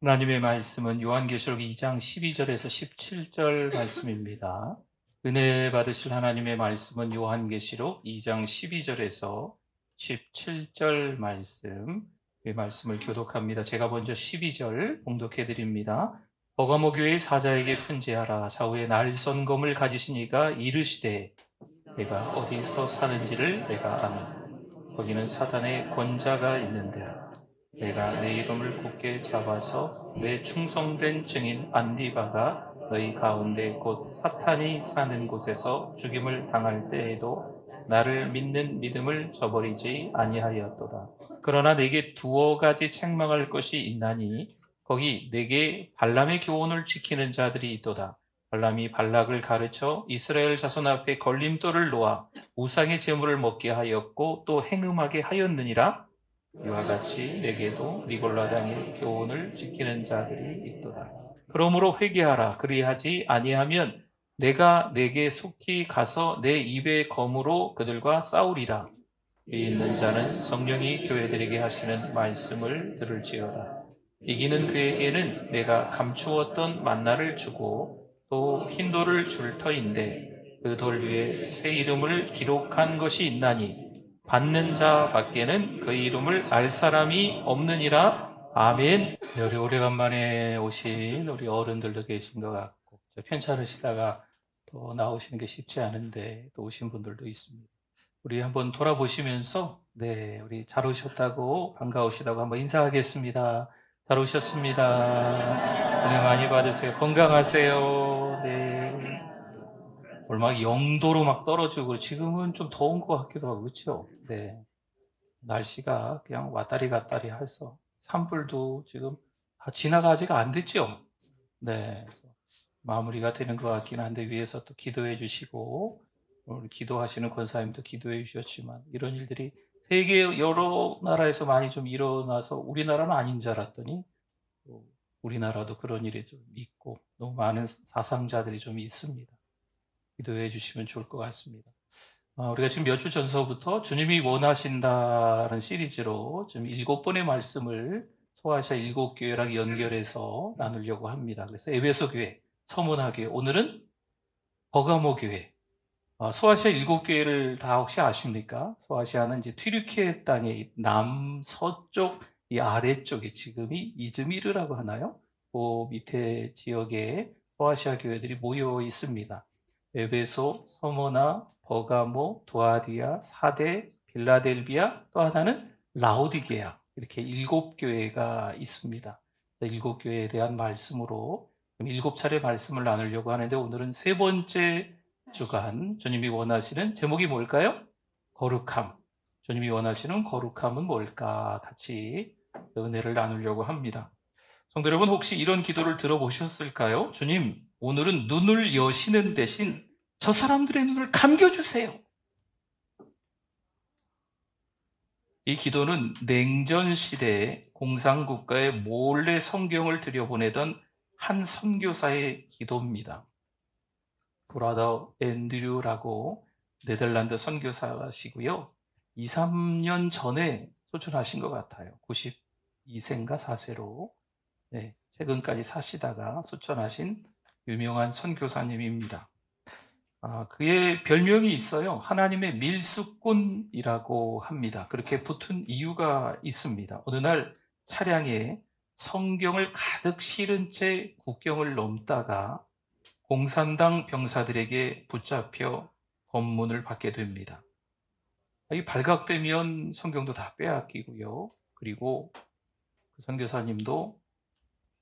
하나님의 말씀은 요한계시록 2장 12절에서 17절 말씀입니다. 은혜 받으실 하나님의 말씀은 요한계시록 2장 12절에서 17절 말씀, 이 말씀을 교독합니다. 제가 먼저 12절 봉독해 드립니다. 버가모 교회의 사자에게 편지하라. 좌우에 날선검을 가지신 이가 이르시되 내가 어디서 사는지를 내가 아노. 거기는 사탄의 권자가 있는데 내가 내 이름을 굳게 잡아서 내 충성된 증인 안디바가 너희 가운데 곧 사탄이 사는 곳에서 죽임을 당할 때에도 나를 믿는 믿음을 저버리지 아니하였도다. 그러나 내게 두어 가지 책망할 것이 있나니 거기 내게 발람의 교훈을 지키는 자들이 있도다. 발람이 발락을 가르쳐 이스라엘 자손 앞에 걸림돌을 놓아 우상의 제물을 먹게 하였고 또 행음하게 하였느니라. 이와 같이 내게도 니골라 당의 교훈을 지키는 자들이 있도다. 그러므로 회개하라. 그리하지 아니하면 내가 내게 속히 가서 내 입의 검으로 그들과 싸우리라. 이 있는 자는 성령이 교회들에게 하시는 말씀을 들을지어다. 이기는 그에게는 내가 감추었던 만나를 주고 또 흰 돌을 줄 터인데 그 돌 위에 새 이름을 기록한 것이 있나니 받는 자 밖에는 그 이름을 알 사람이 없느니라. 아멘. 우리 오래간만에 오신 우리 어른들도 계신 것 같고 편찮으시다가 또 나오시는 게 쉽지 않은데 또 오신 분들도 있습니다. 우리 한번 돌아보시면서 우리 잘 오셨다고 반가우시다고 한번 인사하겠습니다. 잘 오셨습니다. 은혜 많이 받으세요. 건강하세요. 오늘 막 0도로 막 떨어지고 지금은 좀 더운 것 같기도 하고 그렇죠? 날씨가 그냥 왔다리 갔다리 해서 산불도 지금 다 지나가지가 안 됐죠? 마무리가 되는 것 같긴 한데 위에서 또 기도해 주시고 오늘 기도하시는 권사님도 기도해 주셨지만 이런 일들이 세계 여러 나라에서 많이 좀 일어나서 우리나라는 아닌 줄 알았더니 우리나라도 그런 일이 좀 있고 너무 많은 사상자들이 좀 있습니다. 기도해 주시면 좋을 것 같습니다. 우리가 지금 몇 주 전서부터 주님이 원하신다는 시리즈로 지금 7번의 말씀을 소아시아 7교회랑 연결해서 나누려고 합니다. 그래서 에베소 교회, 서문화 교회, 오늘은 버가모 교회. 소아시아 7교회를 다 혹시 아십니까? 소아시아는 이제 튀르키예 땅의 남서쪽 이 아래쪽에 지금이 이즈미르라고 하나요? 그 밑에 지역에 소아시아 교회들이 모여 있습니다. 에베소, 서머나, 버가모, 두아디아, 사데, 빌라델비아, 또 하나는 라오디게아. 이렇게 7교회가 있습니다. 7교회에 대한 말씀으로 7차례 말씀을 나누려고 하는데 오늘은 세 번째 주간 주님이 원하시는 제목이 뭘까요? 거룩함. 주님이 원하시는 거룩함은 뭘까? 같이 은혜를 나누려고 합니다. 성도 여러분, 혹시 이런 기도를 들어보셨을까요? 주님, 오늘은 눈을 여시는 대신 저 사람들의 눈을 감겨주세요. 이 기도는 냉전 시대에 공산국가에 몰래 성경을 들여보내던 한 선교사의 기도입니다. 브라더 앤드류라고 네덜란드 선교사시고요. 2, 3년 전에 소천하신 것 같아요. 92세인가 4세로. 최근까지 사시다가 소천하신 유명한 선교사님입니다. 그의 별명이 있어요. 하나님의 밀수꾼이라고 합니다. 그렇게 붙은 이유가 있습니다. 어느 날 차량에 성경을 가득 실은 채 국경을 넘다가 공산당 병사들에게 붙잡혀 검문을 받게 됩니다. 이 발각되면 성경도 다 빼앗기고요. 그리고 그 선교사님도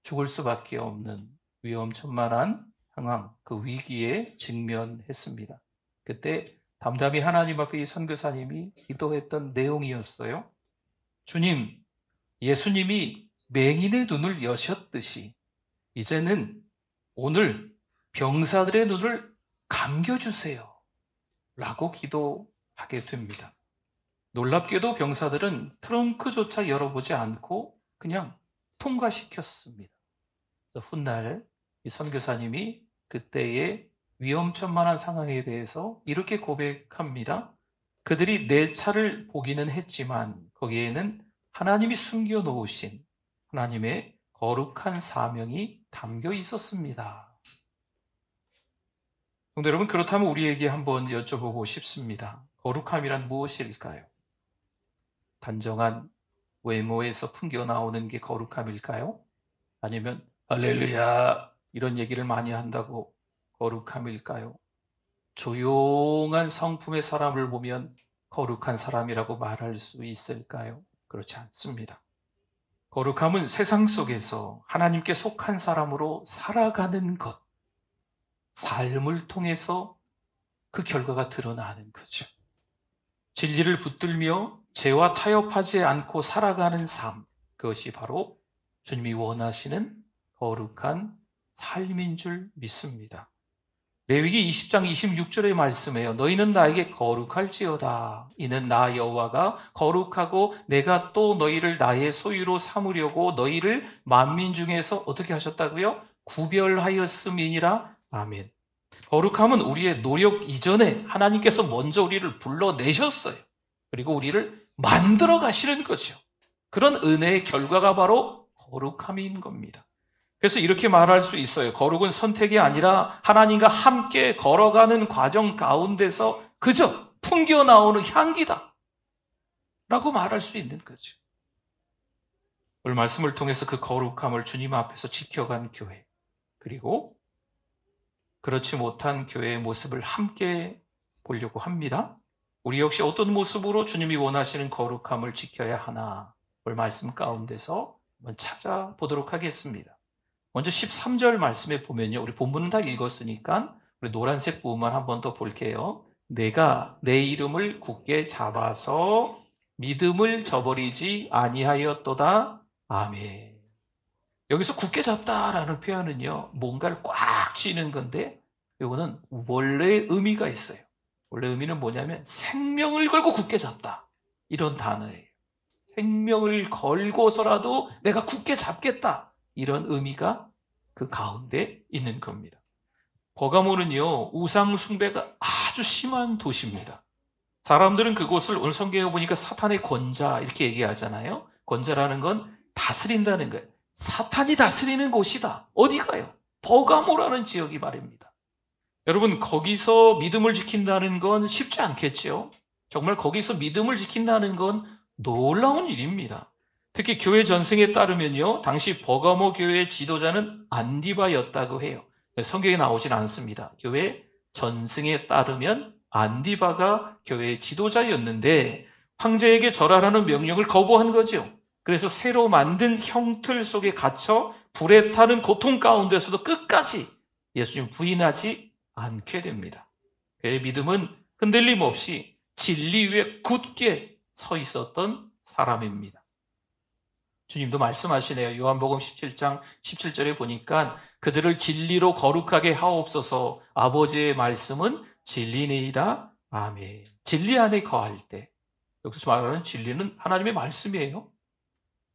죽을 수밖에 없는 위험천만한 상황, 그 위기에 직면했습니다. 그때 담담히 하나님 앞에 이 선교사님이 기도했던 내용이었어요. 주님, 예수님이 맹인의 눈을 여셨듯이 이제는 오늘 병사들의 눈을 감겨주세요. 라고 기도하게 됩니다. 놀랍게도 병사들은 트렁크조차 열어보지 않고 그냥 통과시켰습니다. 훗날 이 선교사님이 그때의 위험천만한 상황에 대해서 이렇게 고백합니다. 그들이 내 차를 보기는 했지만 거기에는 하나님이 숨겨놓으신 하나님의 거룩한 사명이 담겨 있었습니다. 성도 여러분, 그렇다면 우리에게 한번 여쭤보고 싶습니다. 거룩함이란 무엇일까요? 단정한 외모에서 풍겨 나오는 게 거룩함일까요? 아니면 할렐루야 이런 얘기를 많이 한다고 거룩함일까요? 조용한 성품의 사람을 보면 거룩한 사람이라고 말할 수 있을까요? 그렇지 않습니다. 거룩함은 세상 속에서 하나님께 속한 사람으로 살아가는 것, 삶을 통해서 그 결과가 드러나는 거죠. 진리를 붙들며 죄와 타협하지 않고 살아가는 삶, 그것이 바로 주님이 원하시는 거룩한 삶인 줄 믿습니다. 레위기 20장 26절의 말씀에요. 너희는 나에게 거룩할지어다. 이는 나 여호와가 거룩하고 내가 또 너희를 나의 소유로 삼으려고 너희를 만민 중에서 어떻게 하셨다고요? 구별하였음이니라. 아멘. 거룩함은 우리의 노력 이전에 하나님께서 먼저 우리를 불러내셨어요. 그리고 우리를 만들어 가시는 거죠. 그런 은혜의 결과가 바로 거룩함인 겁니다. 그래서 이렇게 말할 수 있어요. 거룩은 선택이 아니라 하나님과 함께 걸어가는 과정 가운데서 그저 풍겨 나오는 향기다 라고 말할 수 있는 거죠. 오늘 말씀을 통해서 그 거룩함을 주님 앞에서 지켜간 교회, 그리고 그렇지 못한 교회의 모습을 함께 보려고 합니다. 우리 역시 어떤 모습으로 주님이 원하시는 거룩함을 지켜야 하나, 오늘 말씀 가운데서 한번 찾아보도록 하겠습니다. 먼저 13절 말씀에 보면요. 우리 본문은 다 읽었으니까 우리 노란색 부분만 한번 더 볼게요. 내가 내 이름을 굳게 잡아서 믿음을 저버리지 아니하였도다. 아멘. 여기서 굳게 잡다라는 표현은요. 뭔가를 꽉 쥐는 건데 이거는 원래의 의미가 있어요. 원래 의미는 뭐냐면 생명을 걸고 굳게 잡다. 이런 단어예요. 생명을 걸고서라도 내가 굳게 잡겠다. 이런 의미가 그 가운데 있는 겁니다. 버가모는요, 우상 숭배가 아주 심한 도시입니다. 사람들은 그곳을 오늘 성경에 보니까 사탄의 권자 이렇게 얘기하잖아요. 권자라는 건 다스린다는 거예요. 사탄이 다스리는 곳이다. 어디 가요? 버가모라는 지역이 말입니다. 여러분, 거기서 믿음을 지킨다는 건 쉽지 않겠죠? 정말 거기서 믿음을 지킨다는 건 놀라운 일입니다. 특히 교회 전승에 따르면요, 당시 버가모 교회의 지도자는 안디바였다고 해요. 성경에 나오진 않습니다. 교회 전승에 따르면 안디바가 교회의 지도자였는데 황제에게 절하라는 명령을 거부한 거죠. 그래서 새로 만든 형틀 속에 갇혀 불에 타는 고통 가운데서도 끝까지 예수님 부인하지 않게 됩니다. 그의 믿음은 흔들림 없이 진리 위에 굳게 서 있었던 사람입니다. 주님도 말씀하시네요. 요한복음 17장 17절에 보니까 그들을 진리로 거룩하게 하옵소서. 아버지의 말씀은 진리니이다. 아멘. 진리 안에 거할 때, 여기서 말하는 진리는 하나님의 말씀이에요.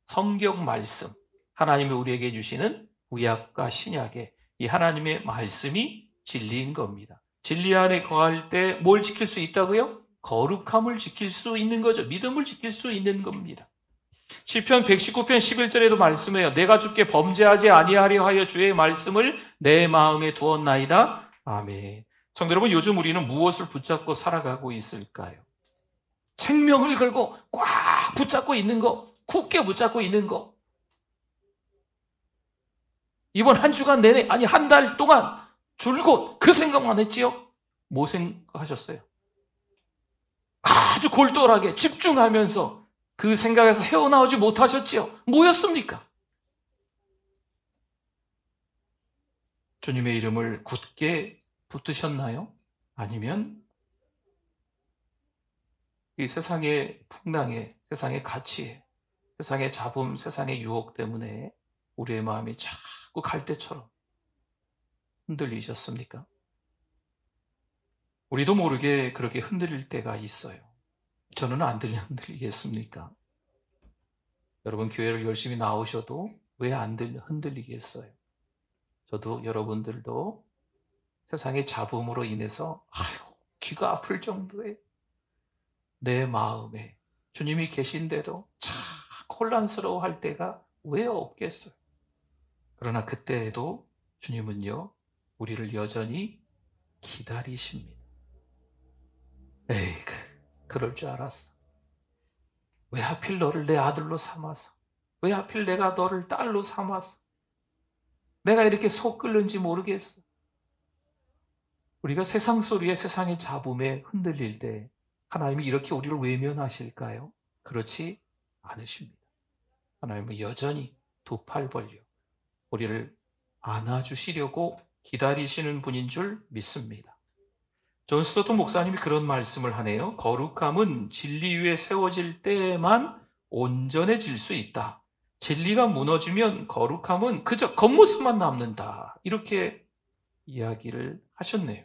성경 말씀, 하나님이 우리에게 주시는 구약과 신약의 이 하나님의 말씀이 진리인 겁니다. 진리 안에 거할 때 뭘 지킬 수 있다고요? 거룩함을 지킬 수 있는 거죠. 믿음을 지킬 수 있는 겁니다. 시편 119편 11절에도 말씀해요. 내가 주께 범죄하지 아니하려 하여 주의 말씀을 내 마음에 두었나이다. 아멘. 성도 여러분, 요즘 우리는 무엇을 붙잡고 살아가고 있을까요? 생명을 걸고 꽉 붙잡고 있는 거, 굳게 붙잡고 있는 거. 이번 한 주간 내내, 아니 한 달 동안 줄곧 그 생각만 했지요? 뭐 생각하셨어요? 아주 골똘하게 집중하면서 그 생각에서 헤어나오지 못하셨지요? 뭐였습니까? 주님의 이름을 굳게 붙드셨나요? 아니면 이 세상의 풍랑에, 세상의 가치에, 세상의 잡음, 세상의 유혹 때문에 우리의 마음이 자꾸 갈대처럼 흔들리셨습니까? 우리도 모르게 그렇게 흔들릴 때가 있어요. 저는 안 흔들리겠습니까? 여러분, 교회를 열심히 나오셔도 왜 안 흔들리겠어요? 저도 여러분들도 세상의 잡음으로 인해서 귀가 아플 정도의 내 마음에 주님이 계신데도 참 혼란스러워할 때가 왜 없겠어요? 그러나 그때에도 주님은요, 우리를 여전히 기다리십니다. 에이, 그럴 줄 알았어. 왜 하필 너를 내 아들로 삼아서, 왜 하필 내가 너를 딸로 삼아서 내가 이렇게 속 끓는지 모르겠어. 우리가 세상 소리에, 세상의 잡음에 흔들릴 때 하나님이 이렇게 우리를 외면하실까요? 그렇지 않으십니다. 하나님은 여전히 두 팔 벌려 우리를 안아주시려고 기다리시는 분인 줄 믿습니다. 존 스토트 목사님이 그런 말씀을 하네요. 거룩함은 진리 위에 세워질 때에만 온전해질 수 있다. 진리가 무너지면 거룩함은 그저 겉모습만 남는다. 이렇게 이야기를 하셨네요.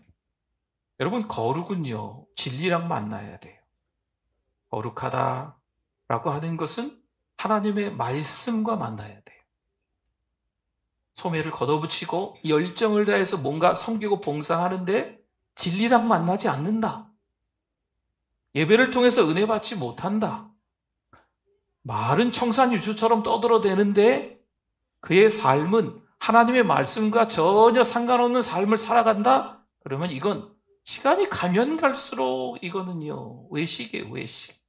여러분, 거룩은요, 진리랑 만나야 돼요. 거룩하다라고 하는 것은 하나님의 말씀과 만나야 돼요. 소매를 걷어붙이고 열정을 다해서 뭔가 섬기고 봉사하는데 진리랑 만나지 않는다. 예배를 통해서 은혜 받지 못한다. 말은 청산유수처럼 떠들어대는데 그의 삶은 하나님의 말씀과 전혀 상관없는 삶을 살아간다? 그러면 이건 시간이 가면 갈수록 이거는요, 외식이에요, 외식.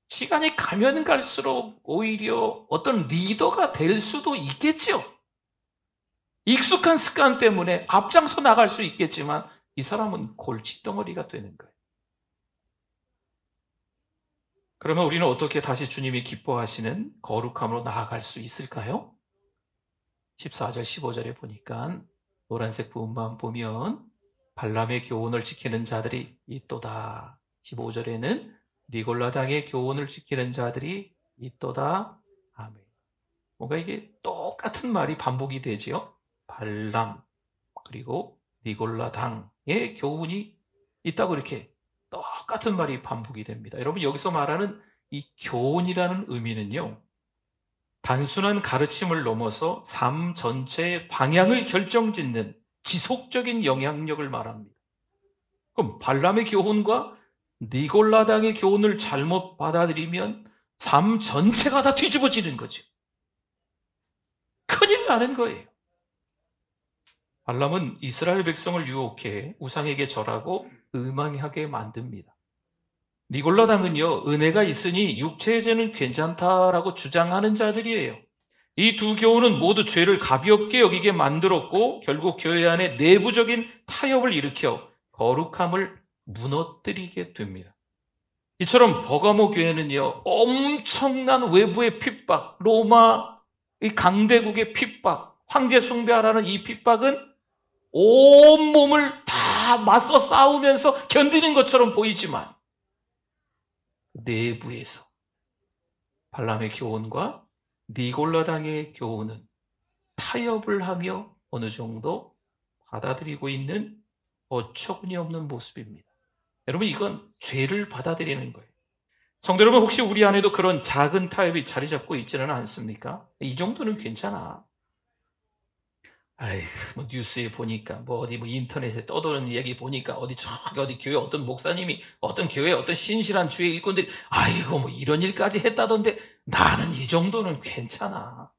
시간이 가면 갈수록 오히려 어떤 리더가 될 수도 있겠죠. 익숙한 습관 때문에 앞장서 나갈 수 있겠지만 이 사람은 골칫덩어리가 되는 거예요. 그러면 우리는 어떻게 다시 주님이 기뻐하시는 거룩함으로 나아갈 수 있을까요? 14절, 15절에 보니까 노란색 부분만 보면 발람의 교훈을 지키는 자들이 있도다. 15절에는 니골라당의 교훈을 지키는 자들이 있도다. 아멘. 뭔가 이게 똑같은 말이 반복이 되지요. 발람 그리고 니골라당의 교훈이 있다고 이렇게 똑같은 말이 반복이 됩니다. 여러분, 여기서 말하는 이 교훈이라는 의미는요, 단순한 가르침을 넘어서 삶 전체의 방향을 결정짓는 지속적인 영향력을 말합니다. 그럼 발람의 교훈과 니골라당의 교훈을 잘못 받아들이면 삶 전체가 다 뒤집어지는 거죠. 큰일 나는 거예요. 발람은 이스라엘 백성을 유혹해 우상에게 절하고 음행하게 만듭니다. 니골라당은요, 은혜가 있으니 육체의 죄는 괜찮다라고 주장하는 자들이에요. 이 두 교훈은 모두 죄를 가볍게 여기게 만들었고 결국 교회 안에 내부적인 타협을 일으켜 거룩함을 무너뜨리게 됩니다. 이처럼 버가모 교회는요, 엄청난 외부의 핍박, 로마 이 강대국의 핍박, 황제 숭배하라는 이 핍박은 온몸을 다 맞서 싸우면서 견디는 것처럼 보이지만 내부에서 발람의 교훈과 니골라당의 교훈은 타협을 하며 어느 정도 받아들이고 있는 어처구니 없는 모습입니다. 여러분, 이건 죄를 받아들이는 거예요. 성도 여러분, 혹시 우리 안에도 그런 작은 타협이 자리 잡고 있지는 않습니까? 이 정도는 괜찮아. 뭐 뉴스에 보니까 어디 인터넷에 떠도는 얘기 보니까 어디 교회 어떤 목사님이 어떤 교회 어떤 신실한 주의 일꾼들이 이런 일까지 했다던데 나는 이 정도는 괜찮아.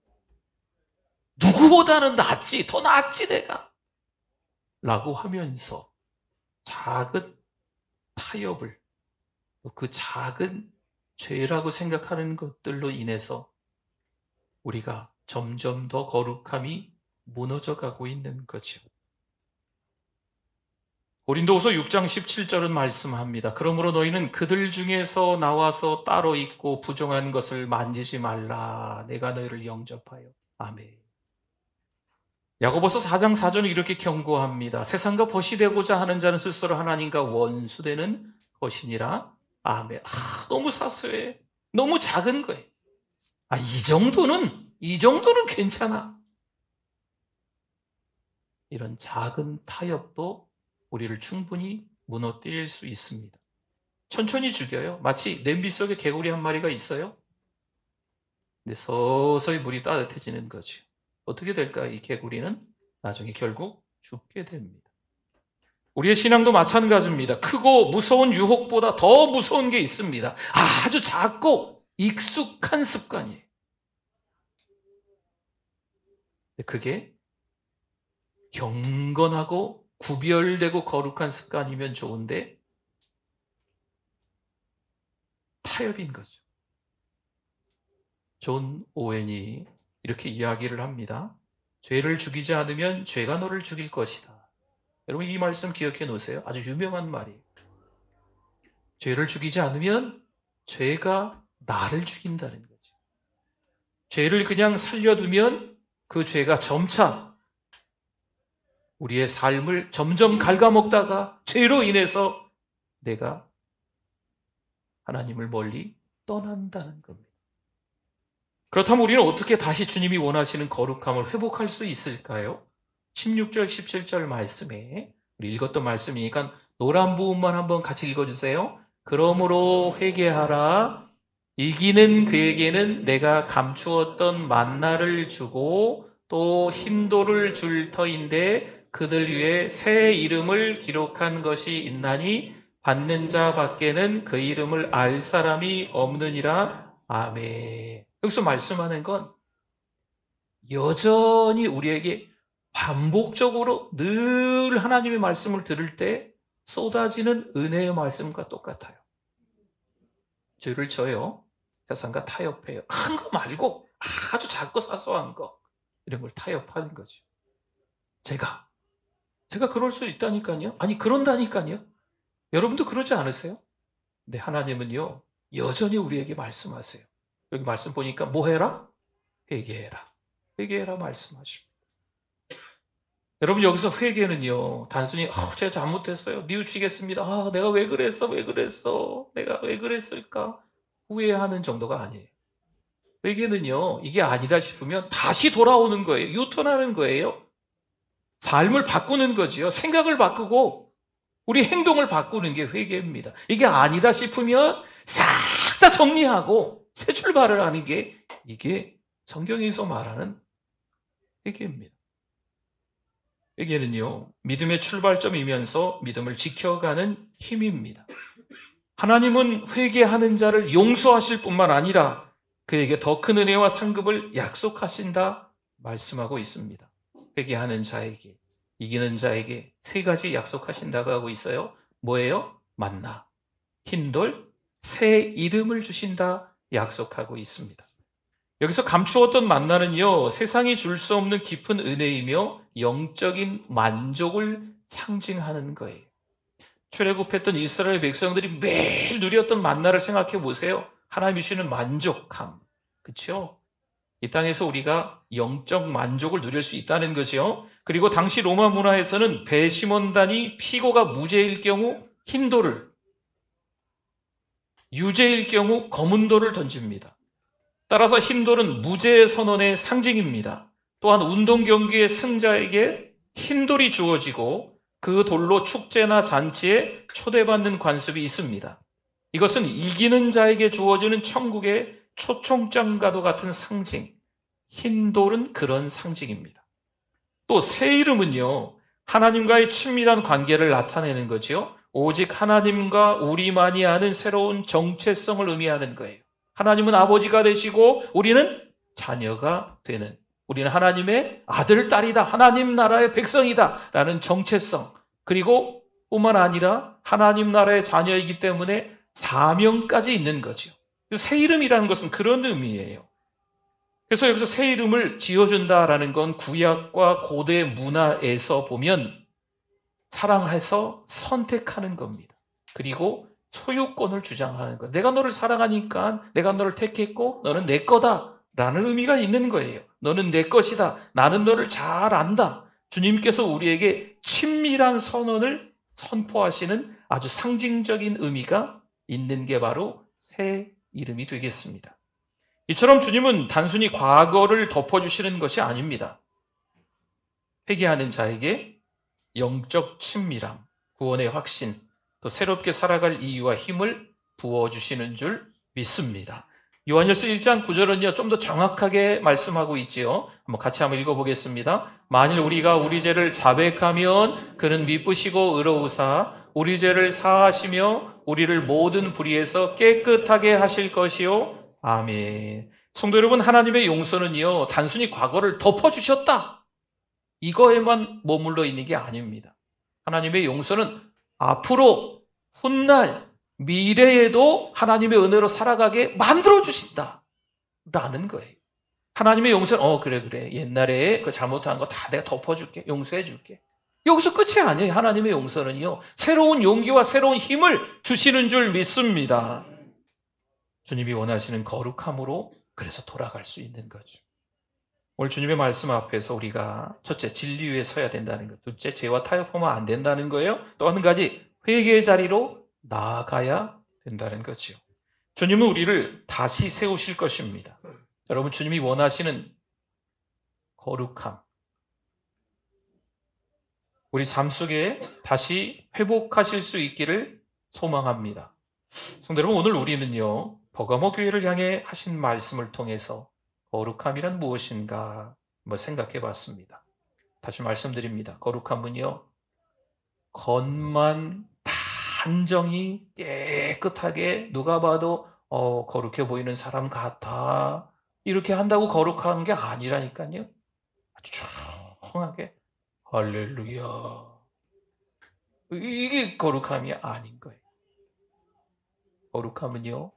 누구보다는 낫지, 더 낫지 내가. 라고 하면서 작은 타협을 그 작은 죄라고 생각하는 것들로 인해서 우리가 점점 더 거룩함이 무너져 가고 있는 거죠. 고린도후서 6장 17절은 말씀합니다. 그러므로 너희는 그들 중에서 나와서 따로 있고 부정한 것을 만지지 말라. 내가 너희를 영접하여. 아멘. 야고보서 4장 4절은 이렇게 경고합니다. 세상과 벗이 되고자 하는 자는 스스로 하나님과 원수되는 것이니라. 아멘. 너무 사소해. 너무 작은 거예요. 이 정도는 괜찮아. 이런 작은 타협도 우리를 충분히 무너뜨릴 수 있습니다. 천천히 죽여요. 마치 냄비 속에 개구리 한 마리가 있어요. 근데 서서히 물이 따뜻해지는 거죠. 어떻게 될까요? 이 개구리는 나중에 결국 죽게 됩니다. 우리의 신앙도 마찬가지입니다. 크고 무서운 유혹보다 더 무서운 게 있습니다. 아주 작고 익숙한 습관이에요. 그게 경건하고 구별되고 거룩한 습관이면 좋은데 타협인 거죠. 존 오웬이 이렇게 이야기를 합니다. 죄를 죽이지 않으면 죄가 너를 죽일 것이다. 여러분 이 말씀 기억해 놓으세요. 아주 유명한 말이에요. 죄를 죽이지 않으면 죄가 나를 죽인다는 거죠. 죄를 그냥 살려두면 그 죄가 점차 우리의 삶을 점점 갉아먹다가 죄로 인해서 내가 하나님을 멀리 떠난다는 겁니다. 그렇다면 우리는 어떻게 다시 주님이 원하시는 거룩함을 회복할 수 있을까요? 16절, 17절 말씀에 우리 읽었던 말씀이니까 노란 부분만 한번 같이 읽어주세요. 그러므로 회개하라. 이기는 그에게는 내가 감추었던 만나를 주고 또 힘도를 줄 터인데 그들 위에 새 이름을 기록한 것이 있나니 받는 자 밖에는 그 이름을 알 사람이 없느니라. 아멘. 여기서 말씀하는 건 여전히 우리에게 반복적으로 늘 하나님의 말씀을 들을 때 쏟아지는 은혜의 말씀과 똑같아요. 죄를 져요. 세상과 타협해요. 큰 거 말고 아주 작고 사소한 거 이런 걸 타협하는 거죠. 제가 그럴 수 있다니까요. 아니 그런다니까요. 여러분도 그러지 않으세요? 근데 하나님은요 여전히 우리에게 말씀하세요. 여기 말씀 보니까 뭐 해라? 회개해라. 회개해라 말씀하십니다. 여러분 여기서 회개는요 단순히 제가 잘못했어요. 뉘우치겠습니다. 내가 왜 그랬어? 내가 왜 그랬을까? 후회하는 정도가 아니에요. 회개는요 이게 아니다 싶으면 다시 돌아오는 거예요. 유턴하는 거예요. 삶을 바꾸는 거지요. 생각을 바꾸고 우리 행동을 바꾸는 게 회개입니다. 이게 아니다 싶으면 싹 다 정리하고 새 출발을 하는 게 이게 성경에서 말하는 회개입니다. 회개는요 믿음의 출발점이면서 믿음을 지켜가는 힘입니다. 하나님은 회개하는 자를 용서하실 뿐만 아니라 그에게 더 큰 은혜와 상급을 약속하신다 말씀하고 있습니다. 회개하는 자에게, 이기는 자에게 세 가지 약속하신다고 하고 있어요. 뭐예요? 만나, 흰돌, 새 이름을 주신다 약속하고 있습니다. 여기서 감추었던 만나는요 세상이 줄 수 없는 깊은 은혜이며 영적인 만족을 상징하는 거예요. 출애굽했던 이스라엘 백성들이 매일 누렸던 만나를 생각해 보세요. 하나님이 주시는 만족함. 그렇죠? 이 땅에서 우리가 영적 만족을 누릴 수 있다는 거죠. 그리고 당시 로마 문화에서는 배심원단이 피고가 무죄일 경우 흰 돌을, 유죄일 경우 검은 돌을 던집니다. 따라서 흰 돌은 무죄 선언의 상징입니다. 또한 운동 경기의 승자에게 흰 돌이 주어지고 그 돌로 축제나 잔치에 초대받는 관습이 있습니다. 이것은 이기는 자에게 주어지는 천국의 초청장과도 같은 상징. 흰 돌은 그런 상징입니다. 또 새 이름은요, 하나님과의 친밀한 관계를 나타내는 거죠. 오직 하나님과 우리만이 아는 새로운 정체성을 의미하는 거예요. 하나님은 아버지가 되시고 우리는 자녀가 되는, 우리는 하나님의 아들, 딸이다. 하나님 나라의 백성이다. 라는 정체성. 그리고 뿐만 아니라 하나님 나라의 자녀이기 때문에 사명까지 있는 거죠. 새 이름이라는 것은 그런 의미예요. 그래서 여기서 새 이름을 지어준다라는 건 구약과 고대 문화에서 보면 사랑해서 선택하는 겁니다. 그리고 소유권을 주장하는 것. 내가 너를 사랑하니까 내가 너를 택했고 너는 내 거다 라는 의미가 있는 거예요. 너는 내 것이다. 나는 너를 잘 안다. 주님께서 우리에게 친밀한 선언을 선포하시는 아주 상징적인 의미가 있는 게 바로 새 이름이 되겠습니다. 이처럼 주님은 단순히 과거를 덮어주시는 것이 아닙니다. 회개하는 자에게 영적 친밀함, 구원의 확신, 또 새롭게 살아갈 이유와 힘을 부어주시는 줄 믿습니다. 요한일서 1장 9절은요, 좀 더 정확하게 말씀하고 있지요. 같이 한번 읽어보겠습니다. 만일 우리가 우리 죄를 자백하면 그는 미쁘시고 의로우사 우리 죄를 사하시며 우리를 모든 불의에서 깨끗하게 하실 것이요. 아멘. 성도 여러분, 하나님의 용서는요, 단순히 과거를 덮어주셨다, 이거에만 머물러 있는 게 아닙니다. 하나님의 용서는 앞으로, 훗날, 미래에도 하나님의 은혜로 살아가게 만들어주신다 라는 거예요. 하나님의 용서는 그래 옛날에 그 잘못한 거 다 내가 덮어줄게, 용서해줄게. 여기서 끝이 아니에요. 하나님의 용서는요, 새로운 용기와 새로운 힘을 주시는 줄 믿습니다. 주님이 원하시는 거룩함으로 그래서 돌아갈 수 있는 거죠. 오늘 주님의 말씀 앞에서 우리가 첫째, 진리 위에 서야 된다는 것, 둘째, 죄와 타협하면 안 된다는 거예요. 또 한 가지, 회개의 자리로 나아가야 된다는 거죠. 주님은 우리를 다시 세우실 것입니다. 여러분, 주님이 원하시는 거룩함, 우리 삶 속에 다시 회복하실 수 있기를 소망합니다. 성도 여러분, 오늘 우리는요, 버가모 교회를 향해 하신 말씀을 통해서 거룩함이란 무엇인가 한번 생각해 봤습니다. 다시 말씀드립니다. 거룩함은요, 겉만 단정히 깨끗하게 누가 봐도 거룩해 보이는 사람 같아, 이렇게 한다고 거룩한 게 아니라니까요. 아주 조용하게 할렐루야, 이게 거룩함이 아닌 거예요. 거룩함은요,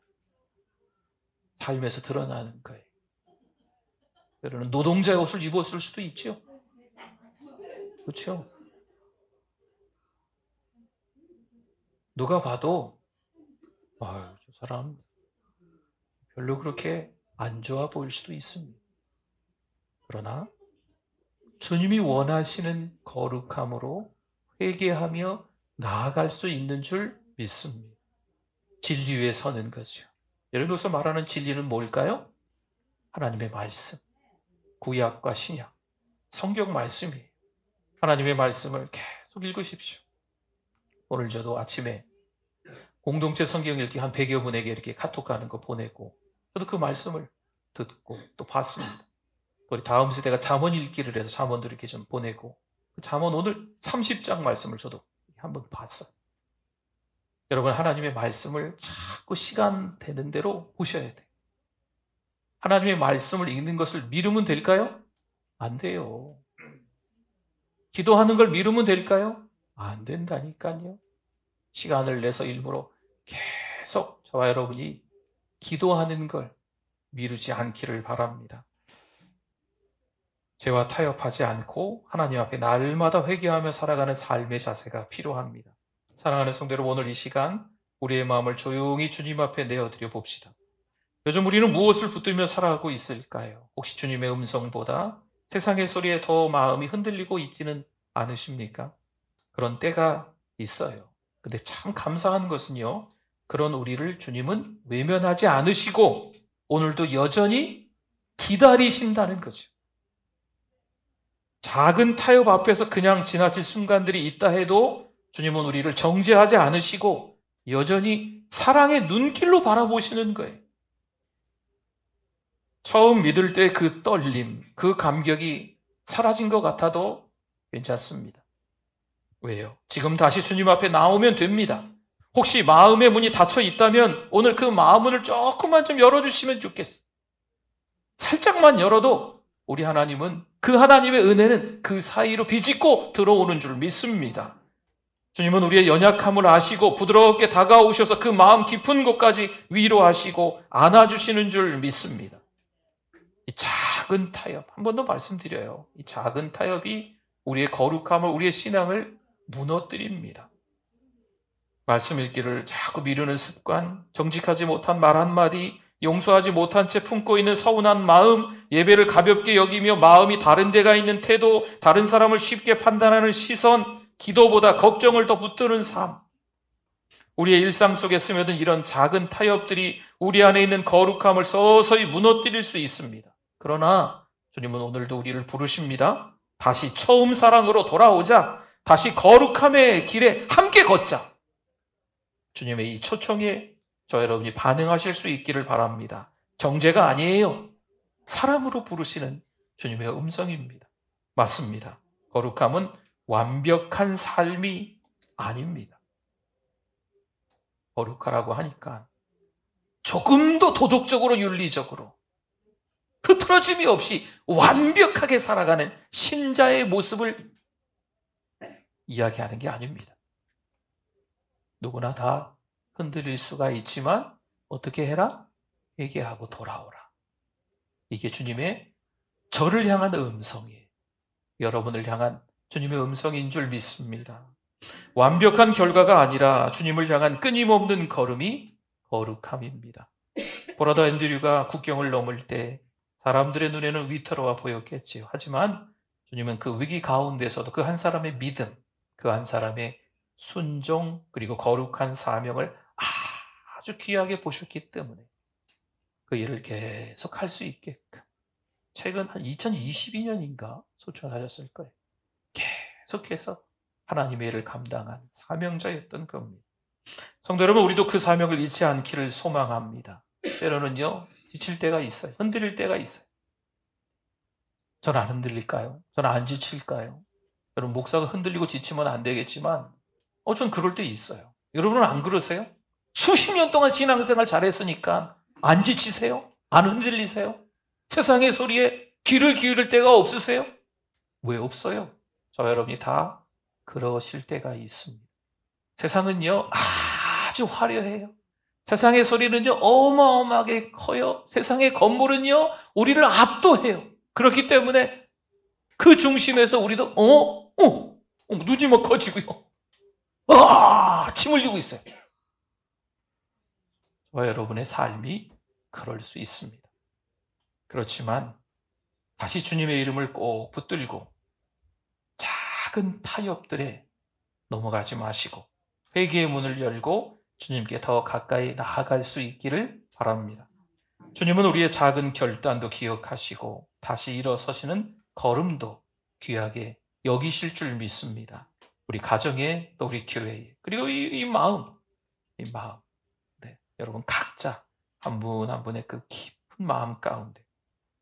삶에서 드러나는 거예요. 여러분, 노동자의 옷을 입었을 수도 있죠. 그렇죠? 누가 봐도 저 사람 별로 그렇게 안 좋아 보일 수도 있습니다. 그러나 주님이 원하시는 거룩함으로 회개하며 나아갈 수 있는 줄 믿습니다. 진리 위에 서는 거죠. 예를 들어서 말하는 진리는 뭘까요? 하나님의 말씀, 구약과 신약, 성경 말씀이에요. 하나님의 말씀을 계속 읽으십시오. 오늘 저도 아침에 공동체 성경 읽기 한 100여 분에게 이렇게 카톡 가는 거 보내고, 저도 그 말씀을 듣고 또 봤습니다. 우리 다음 세대가 잠언 읽기를 해서 잠언도 이렇게 좀 보내고, 그 잠언 오늘 30장 말씀을 저도 한번 봤어요. 여러분, 하나님의 말씀을 자꾸 시간 되는 대로 보셔야 돼요. 하나님의 말씀을 읽는 것을 미루면 될까요? 안 돼요. 기도하는 걸 미루면 될까요? 안 된다니까요. 시간을 내서 일부러 계속 저와 여러분이 기도하는 걸 미루지 않기를 바랍니다. 죄와 타협하지 않고 하나님 앞에 날마다 회개하며 살아가는 삶의 자세가 필요합니다. 사랑하는 성도 여러분, 오늘 이 시간 우리의 마음을 조용히 주님 앞에 내어드려 봅시다. 요즘 우리는 무엇을 붙들며 살아가고 있을까요? 혹시 주님의 음성보다 세상의 소리에 더 마음이 흔들리고 있지는 않으십니까? 그런 때가 있어요. 근데 참 감사한 것은요, 그런 우리를 주님은 외면하지 않으시고 오늘도 여전히 기다리신다는 거죠. 작은 타협 앞에서 그냥 지나칠 순간들이 있다 해도 주님은 우리를 정죄하지 않으시고 여전히 사랑의 눈길로 바라보시는 거예요. 처음 믿을 때 그 떨림, 그 감격이 사라진 것 같아도 괜찮습니다. 왜요? 지금 다시 주님 앞에 나오면 됩니다. 혹시 마음의 문이 닫혀 있다면 오늘 그 마음 문을 조금만 좀 열어주시면 좋겠어요. 살짝만 열어도 우리 하나님은, 그 하나님의 은혜는 그 사이로 비집고 들어오는 줄 믿습니다. 주님은 우리의 연약함을 아시고 부드럽게 다가오셔서 그 마음 깊은 곳까지 위로하시고 안아주시는 줄 믿습니다. 이 작은 타협, 한 번 더 말씀드려요. 이 작은 타협이 우리의 거룩함을, 우리의 신앙을 무너뜨립니다. 말씀 읽기를 자꾸 미루는 습관, 정직하지 못한 말 한마디, 용서하지 못한 채 품고 있는 서운한 마음, 예배를 가볍게 여기며 마음이 다른 데가 있는 태도, 다른 사람을 쉽게 판단하는 시선, 기도보다 걱정을 더 붙드는 삶. 우리의 일상 속에 스며든 이런 작은 타협들이 우리 안에 있는 거룩함을 서서히 무너뜨릴 수 있습니다. 그러나 주님은 오늘도 우리를 부르십니다. 다시 처음 사랑으로 돌아오자. 다시 거룩함의 길에 함께 걷자. 주님의 이 초청에 저 여러분이 반응하실 수 있기를 바랍니다. 정죄가 아니에요. 사랑으로 부르시는 주님의 음성입니다. 맞습니다. 거룩함은 완벽한 삶이 아닙니다. 거룩하라고 하니까 조금도 도덕적으로 윤리적으로 흐트러짐이 없이 완벽하게 살아가는 신자의 모습을 이야기하는 게 아닙니다. 누구나 다 흔들릴 수가 있지만 어떻게 해라? 회개하고 돌아오라. 이게 주님의 저를 향한 음성이에요. 여러분을 향한 주님의 음성인 줄 믿습니다. 완벽한 결과가 아니라 주님을 향한 끊임없는 걸음이 거룩함입니다. 브라더 앤드류가 국경을 넘을 때 사람들의 눈에는 위태로워 보였겠지요. 하지만 주님은 그 위기 가운데서도 그 한 사람의 믿음, 그 한 사람의 순종, 그리고 거룩한 사명을 아주 귀하게 보셨기 때문에 그 일을 계속 할 수 있게끔 최근 한 2022년인가 소천하셨을 거예요. 계속해서 하나님의 일을 감당한 사명자였던 겁니다. 성도 여러분, 우리도 그 사명을 잊지 않기를 소망합니다. 때로는요, 지칠 때가 있어요. 흔들릴 때가 있어요. 전 안 흔들릴까요? 전 안 지칠까요? 여러분, 목사가 흔들리고 지치면 안 되겠지만 전 그럴 때 있어요. 여러분은 안 그러세요? 수십 년 동안 신앙생활 잘했으니까 안 지치세요? 안 흔들리세요? 세상의 소리에 귀를 기울일 때가 없으세요? 왜 없어요? 저와 여러분이 다 그러실 때가 있습니다. 세상은요, 아주 화려해요. 세상의 소리는요, 어마어마하게 커요. 세상의 건물은요, 우리를 압도해요. 그렇기 때문에 그 중심에서 우리도 눈이 막 커지고요. 침 흘리고 있어요. 저와 여러분의 삶이 그럴 수 있습니다. 그렇지만 다시 주님의 이름을 꼭 붙들고 작은 타협들에 넘어가지 마시고 회개의 문을 열고 주님께 더 가까이 나아갈 수 있기를 바랍니다. 주님은 우리의 작은 결단도 기억하시고 다시 일어서시는 걸음도 귀하게 여기실 줄 믿습니다. 우리 가정에 또 우리 교회에 그리고 이 마음 네, 여러분 각자 한 분 한 분의 그 깊은 마음 가운데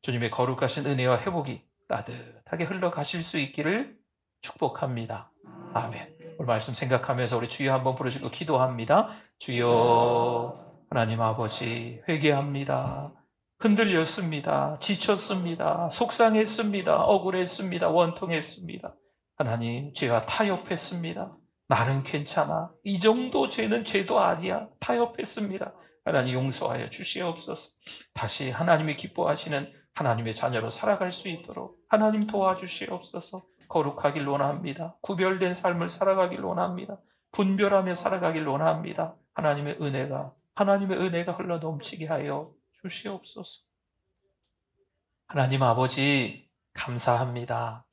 주님의 거룩하신 은혜와 회복이 따뜻하게 흘러가실 수 있기를 축복합니다. 아멘. 오늘 말씀 생각하면서 우리 주여 한번 부르시고 기도합니다. 주여 하나님 아버지 회개합니다. 흔들렸습니다. 지쳤습니다. 속상했습니다. 억울했습니다. 원통했습니다. 하나님 제가 타협했습니다. 나는 괜찮아. 이 정도 죄는 죄도 아니야. 타협했습니다. 하나님 용서하여 주시옵소서. 다시 하나님이 기뻐하시는 하나님의 자녀로 살아갈 수 있도록 하나님 도와주시옵소서. 거룩하길 원합니다. 구별된 삶을 살아가길 원합니다. 분별하며 살아가길 원합니다. 하나님의 은혜가 흘러 넘치게 하여 주시옵소서. 하나님 아버지 감사합니다.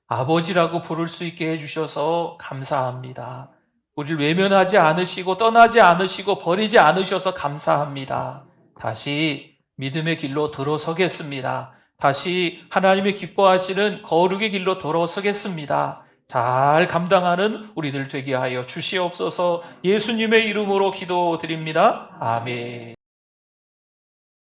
아버지라고 부를 수 있게 해주셔서 감사합니다. 우리를 외면하지 않으시고 떠나지 않으시고 버리지 않으셔서 감사합니다. 다시 믿음의 길로 들어서겠습니다. 다시 하나님의 기뻐하시는 거룩의 길로 돌아서겠습니다. 잘 감당하는 우리들 되게 하여 주시옵소서. 예수님의 이름으로 기도드립니다. 아멘.